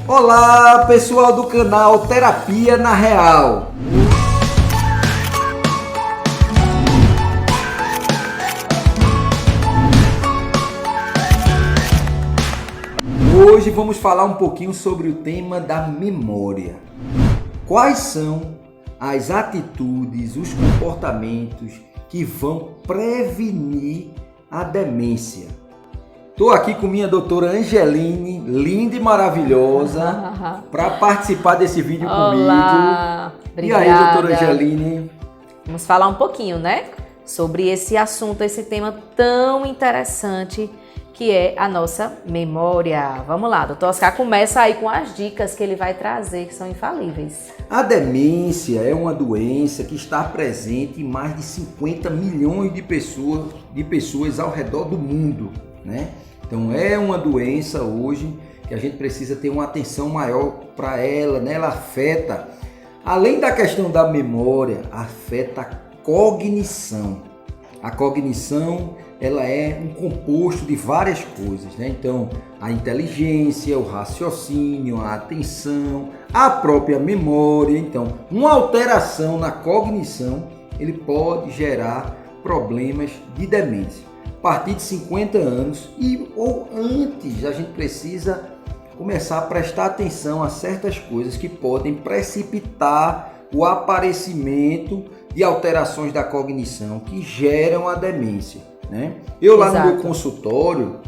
Olá, pessoal do canal Terapia na Real. Hoje vamos falar um pouquinho sobre o tema da memória. Quais são as atitudes, os comportamentos que vão prevenir a demência? Estou aqui com minha doutora Angeline, linda e maravilhosa, para participar desse vídeo comigo. Olá, obrigada. E aí, doutora Angeline? Vamos falar um pouquinho, né? Sobre esse assunto, esse tema tão interessante que é a nossa memória. Vamos lá, doutor Oscar, começa aí com as dicas que ele vai trazer, que são infalíveis. A demência é uma doença que está presente em mais de 50 milhões de pessoas ao redor do mundo, né? Então é uma doença hoje que a gente precisa ter uma atenção maior para ela, né? Ela afeta, além da questão da memória, afeta a cognição. A cognição, ela é um composto de várias coisas, né? Então, a inteligência, o raciocínio, a atenção, a própria memória. Então, uma alteração na cognição, ele pode gerar problemas de demência. A partir de 50 anos ou antes, a gente precisa começar a prestar atenção a certas coisas que podem precipitar o aparecimento de alterações da cognição que geram a demência, né? Eu lá no meu consultório,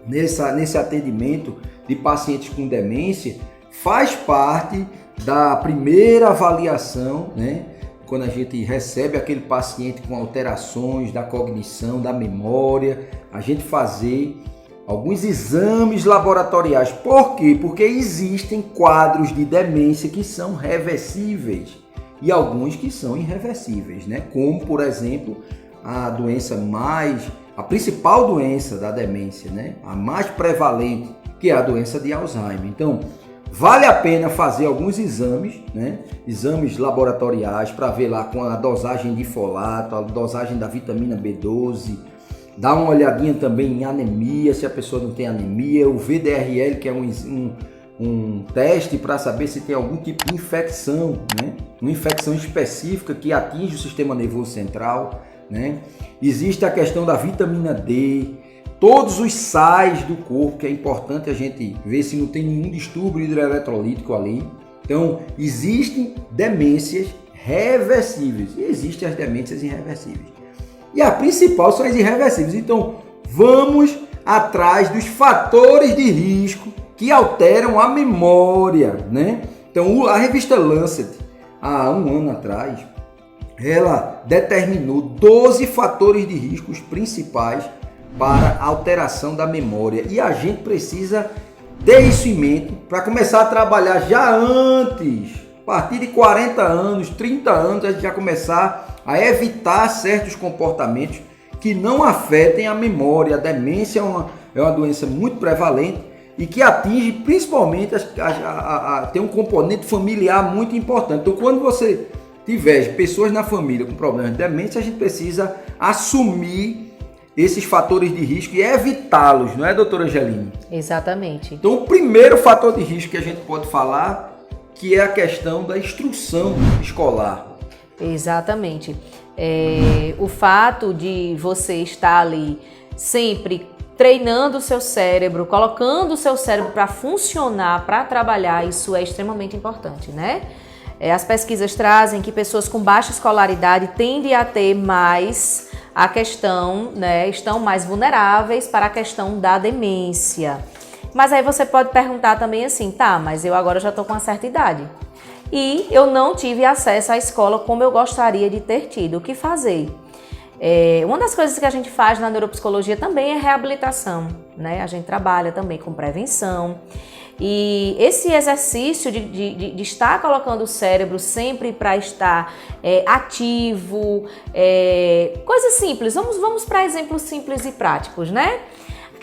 nesse atendimento de pacientes com demência, faz parte da primeira avaliação, né? Quando a gente recebe aquele paciente com alterações da cognição, da memória, a gente fazer alguns exames laboratoriais. Por quê? Porque existem quadros de demência que são reversíveis e alguns que são irreversíveis, né? Como, por exemplo, a principal doença da demência, né? A mais prevalente, que é a doença de Alzheimer. Então, vale a pena fazer alguns exames, né? Exames laboratoriais para ver lá com a dosagem de folato, a dosagem da vitamina B12, dar uma olhadinha também em anemia, se a pessoa não tem anemia, o VDRL, que é um teste para saber se tem algum tipo de infecção, né? Uma infecção específica que atinge o sistema nervoso central, né? Existe a questão da vitamina D, todos os sais do corpo, que é importante a gente ver se não tem nenhum distúrbio hidroeletrolítico ali. Então, existem demências reversíveis e existem as demências irreversíveis. E a principal são as irreversíveis. Então, vamos atrás dos fatores de risco que alteram a memória, né? Então, a revista Lancet, há um ano atrás, ela determinou 12 fatores de riscos principais para a alteração da memória. E a gente precisa ter isso em mente para começar a trabalhar já antes, a partir de 40 anos, 30 anos, a gente já começar a evitar certos comportamentos que não afetem a memória. A demência é uma doença muito prevalente e que atinge principalmente, tem um componente familiar muito importante. Então, quando você tiver pessoas na família com problemas de demência, a gente precisa assumir esses fatores de risco e evitá-los, não é, doutora Angeline? Exatamente. Então, o primeiro fator de risco que a gente pode falar, que é a questão da instrução escolar. Exatamente. O fato de você estar ali sempre treinando o seu cérebro, colocando o seu cérebro para funcionar, para trabalhar, isso é extremamente importante, né? As pesquisas trazem que pessoas com baixa escolaridade tendem a ter mais a questão, né, estão mais vulneráveis para a questão da demência. Mas aí você pode perguntar também assim, tá, mas eu agora já estou com uma certa idade e eu não tive acesso à escola como eu gostaria de ter tido. O que fazer? Uma das coisas que a gente faz na neuropsicologia também é reabilitação, né? A gente trabalha também com prevenção. E esse exercício de estar colocando o cérebro sempre para estar ativo, coisas simples, vamos para exemplos simples e práticos, né?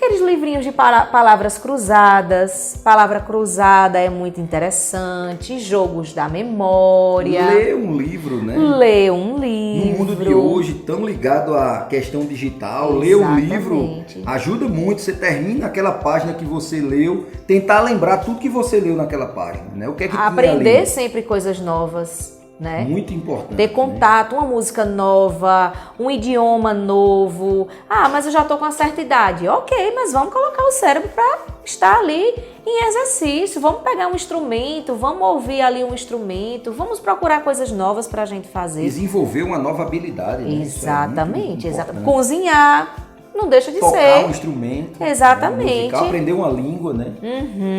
Aqueles livrinhos de palavras cruzadas. Palavra cruzada é muito interessante. Jogos da memória. Ler um livro, né? Ler um livro. No mundo de hoje, tão ligado à questão digital, ler um livro ajuda muito. Você termina aquela página que você leu, tentar lembrar tudo que você leu naquela página, né? O que é que aprender sempre coisas novas. Né? Muito importante. Ter contato, uma música nova, um idioma novo. Ah, mas eu já estou com uma certa idade. Ok, mas vamos colocar o cérebro para estar ali em exercício. Vamos pegar um instrumento, vamos ouvir ali um instrumento, vamos procurar coisas novas para a gente fazer. Desenvolver uma nova habilidade. Né? Exatamente, exatamente. Cozinhar. Não deixa de tocar ser. Tocar um instrumento. Exatamente. Musical, aprender uma língua, né?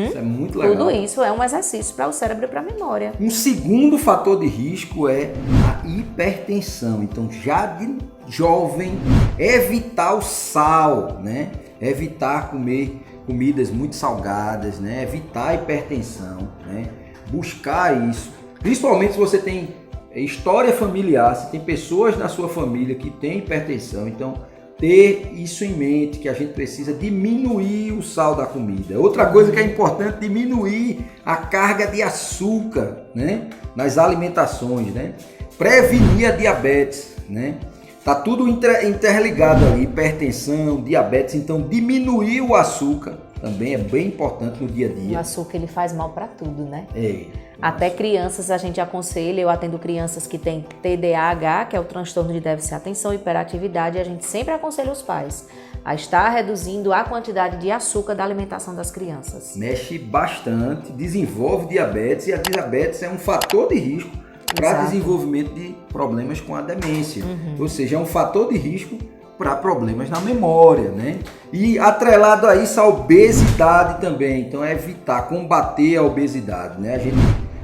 Isso é muito legal. Tudo isso é um exercício para o cérebro e para a memória. Um segundo fator de risco é a hipertensão. Então, já de jovem, evitar o sal, né? Evitar comer comidas muito salgadas, né? Evitar a hipertensão, né? Buscar isso. Principalmente se você tem história familiar, se tem pessoas na sua família que têm hipertensão, então ter isso em mente, que a gente precisa diminuir o sal da comida. Outra coisa que é importante, diminuir a carga de açúcar, né, nas alimentações, né? Prevenir a diabetes, né? Tá tudo interligado ali, hipertensão, diabetes, então diminuir o açúcar também é bem importante no dia a dia. O açúcar, ele faz mal para tudo, né? É. Até crianças a gente aconselha, eu atendo crianças que têm TDAH, que é o transtorno de déficit de atenção e hiperatividade, e a gente sempre aconselha os pais a estar reduzindo a quantidade de açúcar da alimentação das crianças. Mexe bastante, desenvolve diabetes, e a diabetes é um fator de risco para desenvolvimento de problemas com a demência. Ou seja, é um fator de risco para problemas na memória, né? E atrelado a isso, a obesidade também. Então, é evitar, combater a obesidade, né? A gente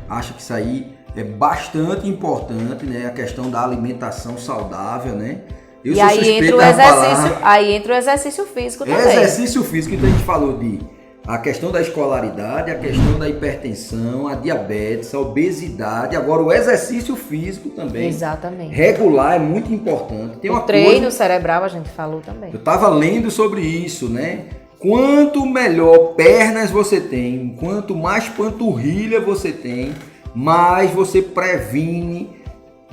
acha que isso aí é bastante importante, né? A questão da alimentação saudável, né? Eu e aí entra o exercício físico também. Exercício físico, então a gente falou de a questão da escolaridade, a questão da hipertensão, a diabetes, a obesidade, agora o exercício físico também. Exatamente. Regular é muito importante. Tem o treino cerebral a gente falou também. Eu estava lendo sobre isso, né? Quanto melhor pernas você tem, quanto mais panturrilha você tem, mais você previne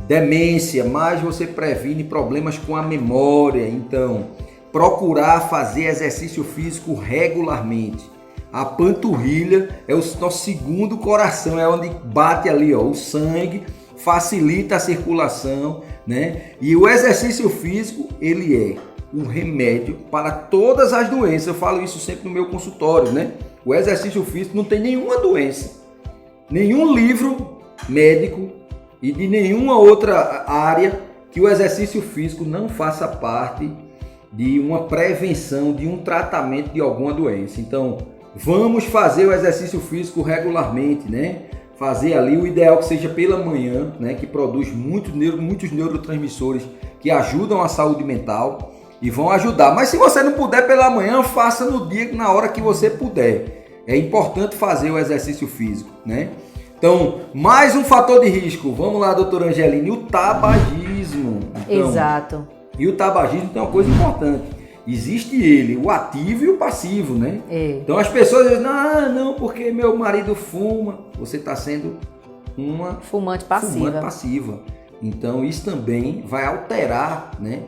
demência, mais você previne problemas com a memória. Então, procurar fazer exercício físico regularmente. A panturrilha é o nosso segundo coração, é onde bate ali, ó, o sangue, facilita a circulação, né? E o exercício físico, ele é um remédio para todas as doenças. Eu falo isso sempre no meu consultório, né? O exercício físico não tem nenhuma doença, nenhum livro médico e de nenhuma outra área que o exercício físico não faça parte de uma prevenção, de um tratamento de alguma doença. Então, vamos fazer o exercício físico regularmente, né? Fazer ali o ideal que seja pela manhã, né? Que produz muitos neurotransmissores que ajudam a saúde mental e vão ajudar. Mas se você não puder pela manhã, faça no dia, na hora que você puder. É importante fazer o exercício físico, né? Então, mais um fator de risco. Vamos lá, doutora Angeline, o tabagismo. Então, exato. E o tabagismo tem uma coisa importante. Existe ele, o ativo e o passivo, né? Então as pessoas dizem, não, porque meu marido fuma. Você está sendo uma fumante passiva. Então isso também vai alterar, né,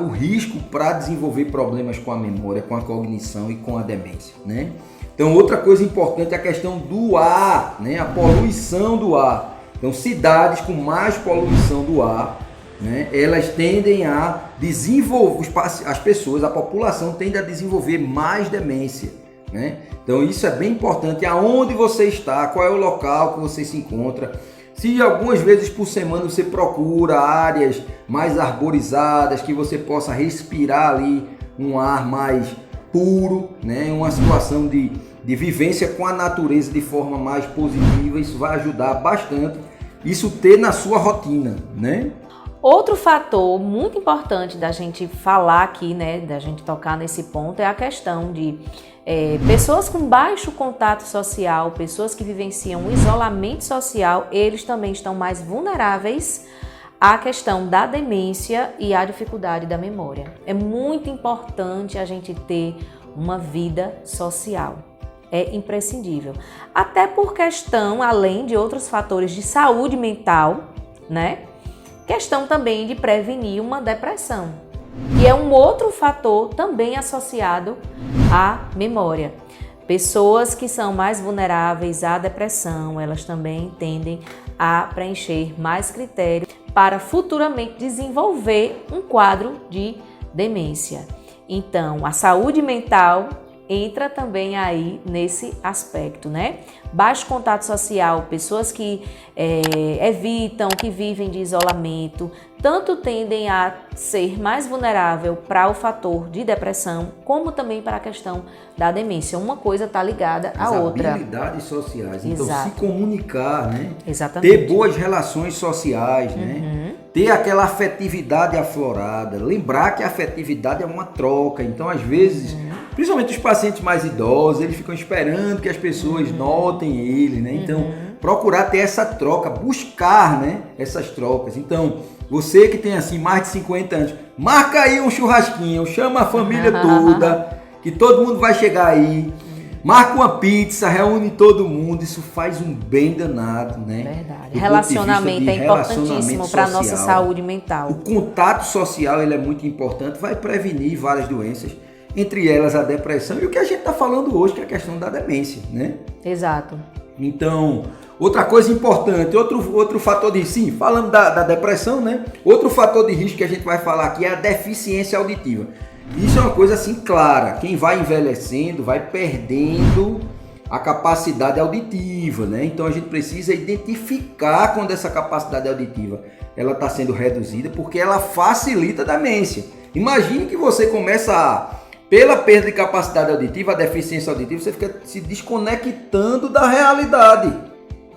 o risco para desenvolver problemas com a memória, com a cognição e com a demência, né? Então outra coisa importante é a questão do ar, né? A poluição do ar. Então cidades com mais poluição do ar, né, elas tendem a desenvolver, as pessoas, a população tende a desenvolver mais demência, né? Então isso é bem importante, aonde você está, qual é o local que você se encontra. Se algumas vezes por semana você procura áreas mais arborizadas, que você possa respirar ali um ar mais puro, né, uma situação de vivência com a natureza de forma mais positiva, isso vai ajudar bastante, isso ter na sua rotina, né? Outro fator muito importante da gente falar aqui, né, da gente tocar nesse ponto, é a questão de pessoas com baixo contato social, pessoas que vivenciam o isolamento social, eles também estão mais vulneráveis à questão da demência e à dificuldade da memória. É muito importante a gente ter uma vida social. É imprescindível. Até por questão, além de outros fatores de saúde mental, né? Questão também de prevenir uma depressão. E é um outro fator também associado à memória. Pessoas que são mais vulneráveis à depressão, elas também tendem a preencher mais critérios para futuramente desenvolver um quadro de demência. Então, a saúde mental entra também aí nesse aspecto, né? Baixo contato social, pessoas que evitam, que vivem de isolamento, tanto tendem a ser mais vulnerável para o fator de depressão, como também para a questão da demência. Uma coisa está ligada à outra. As habilidades sociais, então Exato. se comunicar, né? Exatamente. Ter boas relações sociais, né? Ter aquela afetividade aflorada, lembrar que a afetividade é uma troca, então às vezes, principalmente os pacientes mais idosos, eles ficam esperando que as pessoas notem ele, né? Então, procurar ter essa troca, buscar, né, essas trocas. Então, você que tem assim mais de 50 anos, marca aí um churrasquinho, chama a família toda, que todo mundo vai chegar aí. Marca uma pizza, reúne todo mundo, isso faz um bem danado, né? Verdade. Relacionamento é importantíssimo para a nossa saúde mental. O contato social ele é muito importante, vai prevenir várias doenças, entre elas a depressão e o que a gente está falando hoje, que é a questão da demência, né? Exato. Então, outra coisa importante, outro fator de risco, sim, falando da depressão, né? Outro fator de risco que a gente vai falar aqui é a deficiência auditiva. Isso é uma coisa assim clara, quem vai envelhecendo vai perdendo a capacidade auditiva, né? Então a gente precisa identificar quando essa capacidade auditiva ela está sendo reduzida, porque ela facilita a demência. Imagine que você começa pela perda de capacidade auditiva, a deficiência auditiva, você fica se desconectando da realidade.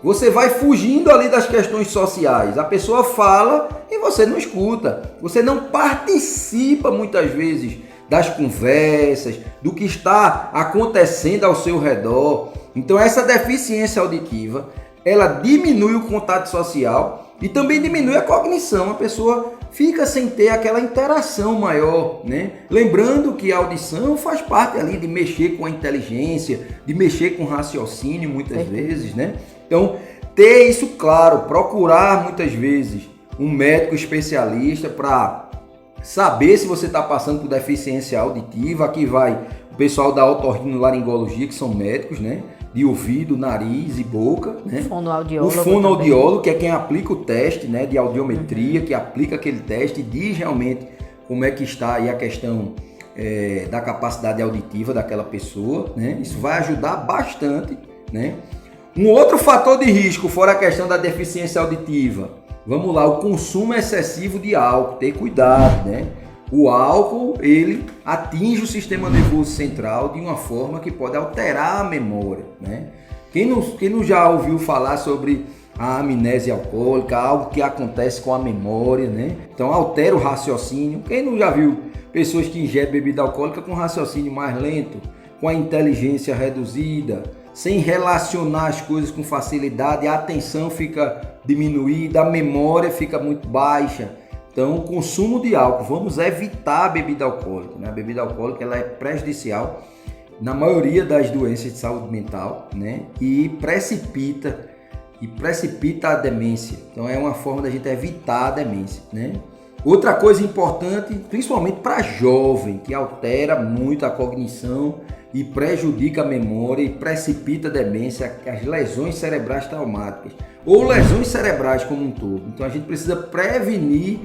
Você vai fugindo ali das questões sociais. A pessoa fala e você não escuta. Você não participa muitas vezes das conversas, do que está acontecendo ao seu redor. Então essa deficiência auditiva, ela diminui o contato social e também diminui a cognição. A pessoa fica sem ter aquela interação maior, né? Lembrando que a audição faz parte ali de mexer com a inteligência, de mexer com o raciocínio muitas vezes, né? Então, ter isso claro, procurar muitas vezes um médico especialista para saber se você está passando por deficiência auditiva. Aqui vai o pessoal da otorrinolaringologia, que são médicos, né? De ouvido, nariz e boca, né? Fonoaudiólogo. O fonoaudiólogo, que é quem aplica o teste, né, de audiometria, que aplica aquele teste e diz realmente como é que está aí a questão da capacidade auditiva daquela pessoa, né? Isso vai ajudar bastante, né? Um outro fator de risco, fora a questão da deficiência auditiva, vamos lá, o consumo excessivo de álcool, ter cuidado, né? O álcool, ele atinge o sistema nervoso central de uma forma que pode alterar a memória, né? Quem não já ouviu falar sobre a amnésia alcoólica, algo que acontece com a memória, né? Então altera o raciocínio. Quem não já viu pessoas que ingerem bebida alcoólica com raciocínio mais lento, com a inteligência reduzida, sem relacionar as coisas com facilidade, a atenção fica diminuída, a memória fica muito baixa. Então, o consumo de álcool, vamos evitar a bebida alcoólica, né? A bebida alcoólica ela é prejudicial na maioria das doenças de saúde mental, né? E precipita a demência. Então, é uma forma da gente evitar a demência, né? Outra coisa importante, principalmente para jovem, que altera muito a cognição e prejudica a memória e precipita a demência, as lesões cerebrais traumáticas ou lesões cerebrais como um todo. Então a gente precisa prevenir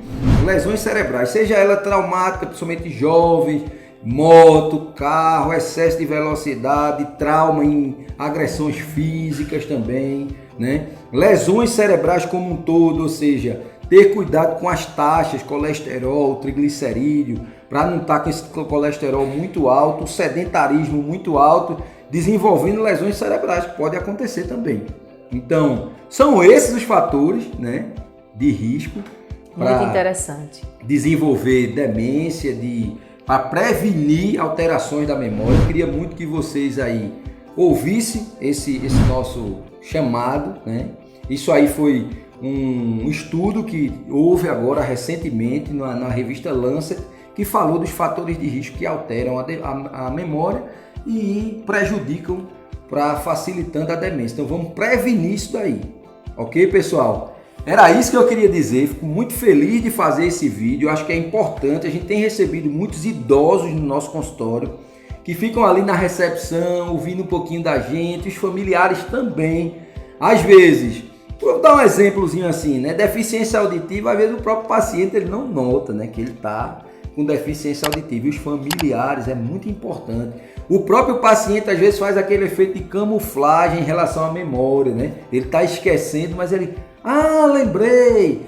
lesões cerebrais, seja ela traumática, principalmente jovens, moto, carro, excesso de velocidade, trauma em agressões físicas também, né? Lesões cerebrais como um todo, ou seja, ter cuidado com as taxas, colesterol, triglicerídeo, para não estar com esse colesterol muito alto, sedentarismo muito alto, desenvolvendo lesões cerebrais, que pode acontecer também. Então, são esses os fatores, né, de risco muito interessante. Desenvolver demência, para prevenir alterações da memória. Eu queria muito que vocês aí ouvissem esse nosso chamado, né? Isso aí foi um estudo que houve agora recentemente na revista Lancet, que falou dos fatores de risco que alteram a memória e prejudicam facilitando a demência. Então vamos prevenir isso daí, ok, pessoal? Era isso que eu queria dizer. Fico muito feliz de fazer esse vídeo. Eu acho que é importante. A gente tem recebido muitos idosos no nosso consultório que ficam ali na recepção, ouvindo um pouquinho da gente, os familiares também. Às vezes, vou dar um exemplozinho assim, né? Deficiência auditiva, às vezes o próprio paciente ele não nota, né, que ele está com deficiência auditiva. E os familiares é muito importante. O próprio paciente às vezes faz aquele efeito de camuflagem em relação à memória, né? Ele está esquecendo, mas ele, lembrei,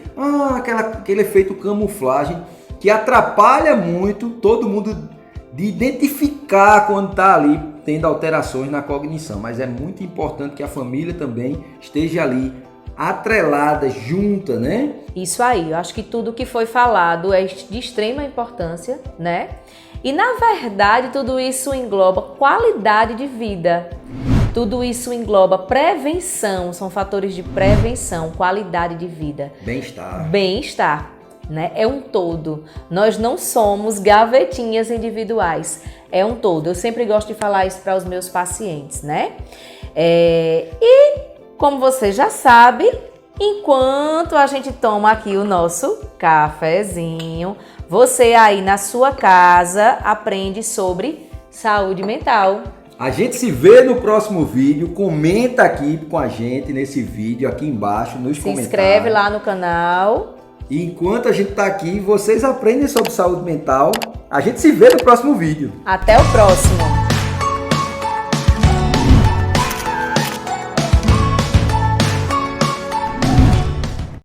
aquele efeito camuflagem que atrapalha muito todo mundo de identificar quando está ali tendo alterações na cognição. Mas é muito importante que a família também esteja ali atrelada, junta, né? Isso aí, eu acho que tudo que foi falado é de extrema importância, né? E na verdade tudo isso engloba qualidade de vida, tudo isso engloba prevenção, são fatores de prevenção, qualidade de vida. Bem-estar, né? É um todo, nós não somos gavetinhas individuais, é um todo. Eu sempre gosto de falar isso para os meus pacientes, né? E como você já sabe, enquanto a gente toma aqui o nosso cafezinho, você aí na sua casa aprende sobre saúde mental. A gente se vê no próximo vídeo. Comenta aqui com a gente nesse vídeo, aqui embaixo nos comentários. Se inscreve lá no canal. E enquanto a gente está aqui, vocês aprendem sobre saúde mental. A gente se vê no próximo vídeo. Até o próximo.